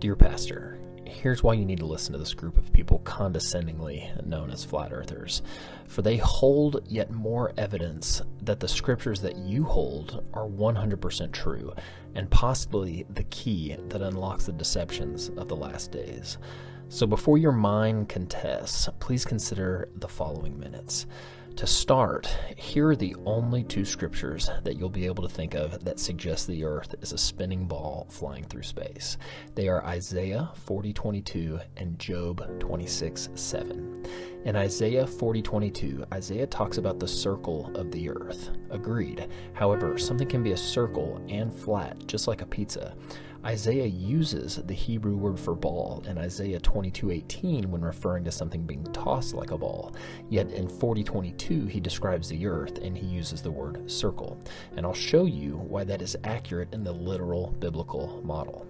Dear Pastor, here's why you need to listen to this group of people condescendingly known as flat earthers. For they hold yet more evidence that the scriptures that you hold are 100% true, and possibly the key that unlocks the deceptions of the last days. So before your mind contests, please consider the following minutes. To start, here are the only two scriptures that you'll be able to think of that suggest the earth is a spinning ball flying through space. They are Isaiah 40:22 and Job 26:7. In Isaiah 40:22, Isaiah talks about the circle of the earth. Agreed. However, something can be a circle and flat, just like a pizza. Isaiah uses the Hebrew word for ball in Isaiah 22:18 when referring to something being tossed like a ball. Yet in 40:22 he describes the earth and he uses the word circle. And I'll show you why that is accurate in the literal biblical model.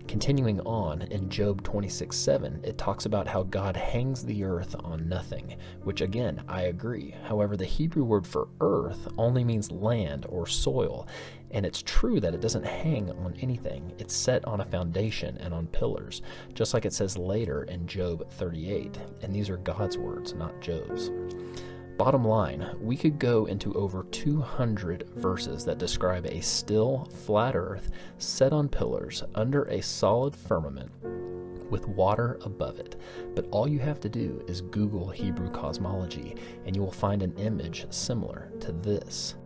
Continuing on, in Job 26:7, it talks about how God hangs the earth on nothing, which again, I agree. However, the Hebrew word for earth only means land or soil, and it's true that it doesn't hang on anything. It's set on a foundation and on pillars, just like it says later in Job 38, and these are God's words, not Job's. Bottom line, we could go into over 200 verses that describe a still, flat earth set on pillars under a solid firmament with water above it. But all you have to do is Google Hebrew cosmology, and you will find an image similar to this.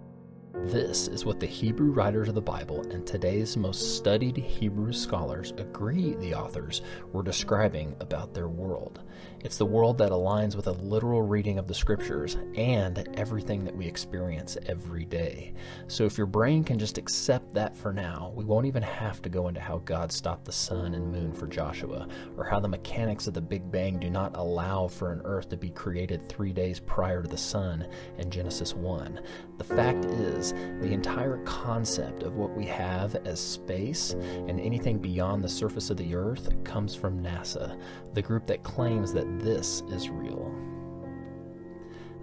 This is what the Hebrew writers of the Bible and today's most studied Hebrew scholars agree the authors were describing about their world. It's the world that aligns with a literal reading of the scriptures and everything that we experience every day. So if your brain can just accept that for now, we won't even have to go into how God stopped the sun and moon for Joshua, or how the mechanics of the Big Bang do not allow for an earth to be created 3 days prior to the sun in Genesis 1. The fact is, the entire concept of what we have as space and anything beyond the surface of the earth comes from NASA, the group that claims that this is real.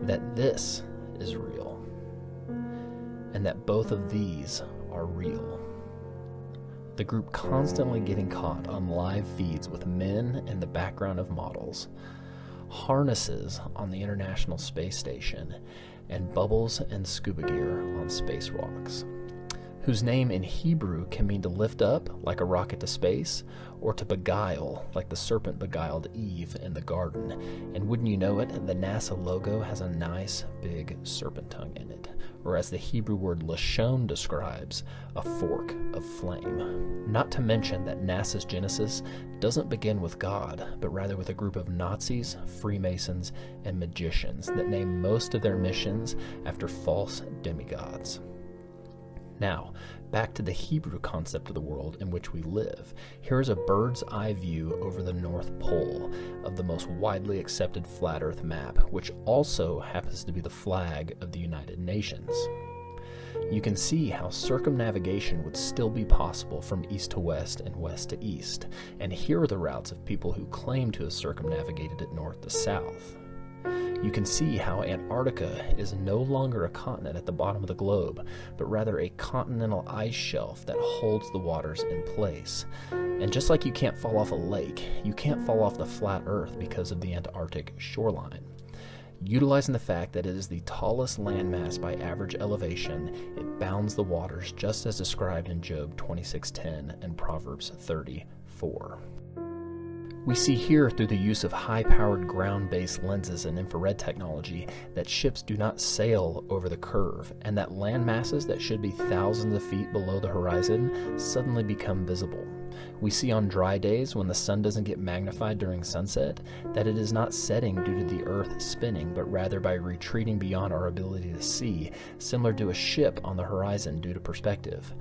That this is real. And that both of these are real. The group constantly getting caught on live feeds with men in the background of models, harnesses on the International Space Station, and bubbles and scuba gear on spacewalks, whose name in Hebrew can mean to lift up like a rocket to space, or to beguile like the serpent beguiled Eve in the garden. And wouldn't you know it, the NASA logo has a nice big serpent tongue in it, or as the Hebrew word lashon describes, a fork of flame. Not to mention that NASA's Genesis doesn't begin with God, but rather with a group of Nazis, Freemasons, and magicians that name most of their missions after false demigods. Now, back to the Hebrew concept of the world in which we live. Here is a bird's eye view over the North Pole of the most widely accepted flat Earth map, which also happens to be the flag of the United Nations. You can see how circumnavigation would still be possible from east to west and west to east, and here are the routes of people who claim to have circumnavigated it north to south. You can see how Antarctica is no longer a continent at the bottom of the globe, but rather a continental ice shelf that holds the waters in place. And just like you can't fall off a lake, you can't fall off the flat Earth because of the Antarctic shoreline. Utilizing the fact that it is the tallest landmass by average elevation, it bounds the waters just as described in Job 26:10 and Proverbs 30:4. We see here through the use of high-powered ground-based lenses and infrared technology that ships do not sail over the curve, and that land masses that should be thousands of feet below the horizon suddenly become visible. We see on dry days when the sun doesn't get magnified during sunset that it is not setting due to the earth spinning, but rather by retreating beyond our ability to see, similar to a ship on the horizon due to perspective.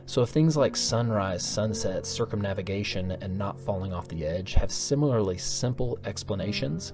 So if things like sunrise, sunset, circumnavigation, and not falling off the edge have similarly simple explanations,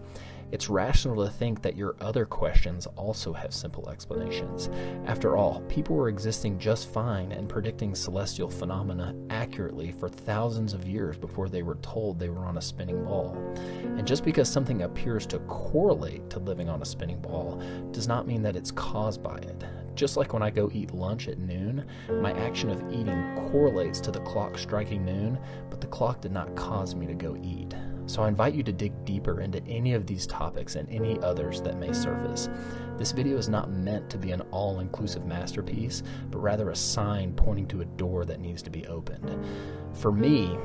it's rational to think that your other questions also have simple explanations. After all, people were existing just fine and predicting celestial phenomena accurately for thousands of years before they were told they were on a spinning ball. And just because something appears to correlate to living on a spinning ball does not mean that it's caused by it. Just like when I go eat lunch at noon, my action of eating correlates to the clock striking noon, but the clock did not cause me to go eat. So I invite you to dig deeper into any of these topics and any others that may surface. This video is not meant to be an all-inclusive masterpiece, but rather a sign pointing to a door that needs to be opened. For me,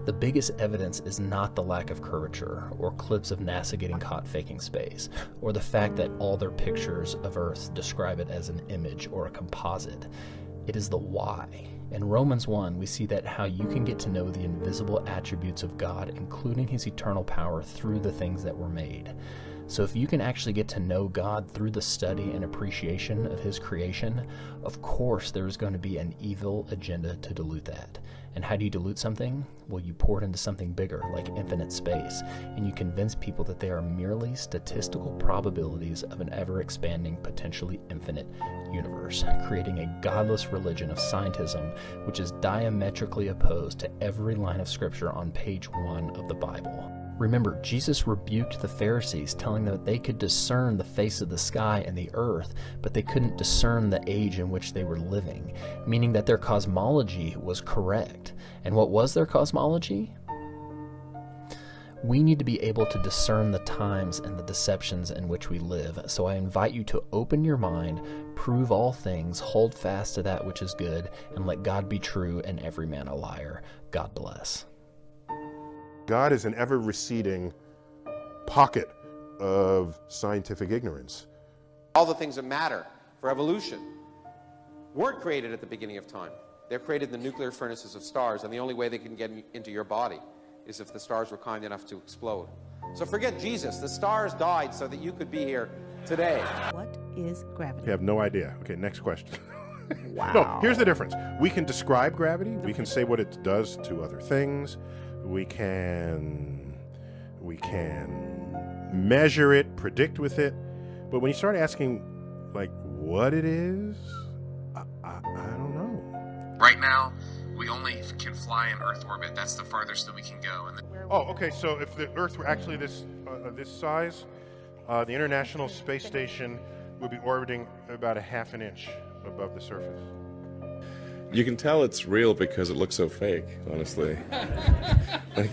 the biggest evidence is not the lack of curvature, or clips of NASA getting caught faking space, or the fact that all their pictures of Earth describe it as an image or a composite. It is the why. In Romans 1, we see that how you can get to know the invisible attributes of God, including his eternal power, through the things that were made. So if you can actually get to know God through the study and appreciation of his creation, of course there is going to be an evil agenda to dilute that. And how do you dilute something? Well, you pour it into something bigger, like infinite space, and you convince people that they are merely statistical probabilities of an ever-expanding, potentially infinite universe, creating a godless religion of scientism, which is diametrically opposed to every line of scripture on page 1 of the Bible. Remember, Jesus rebuked the Pharisees, telling them that they could discern the face of the sky and the earth, but they couldn't discern the age in which they were living, meaning that their cosmology was correct. And what was their cosmology? We need to be able to discern the times and the deceptions in which we live. So I invite you to open your mind, prove all things, hold fast to that which is good, and let God be true and every man a liar. God bless. God is an ever-receding pocket of scientific ignorance. All the things that matter for evolution weren't created at the beginning of time. They're created in the nuclear furnaces of stars, and the only way they can get into your body is if the stars were kind enough to explode. So forget Jesus. The stars died so that you could be here today. What is gravity? I have no idea. Okay, next question. Wow. No, here's the difference. We can describe gravity. We can say what it does to other things. We can measure it, predict with it. But when you start asking, like, what it is, I don't know. Right now, we only can fly in Earth orbit. That's the farthest that we can go. Oh, okay. So if the Earth were actually this size, the International Space Station would be orbiting about a half an inch above the surface. You can tell it's real because it looks so fake, honestly. Like,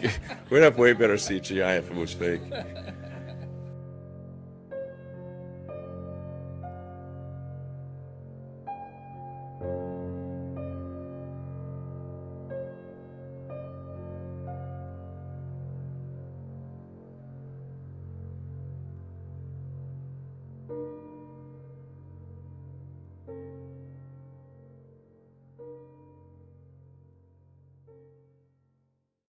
we'd have way better CGI if it was fake.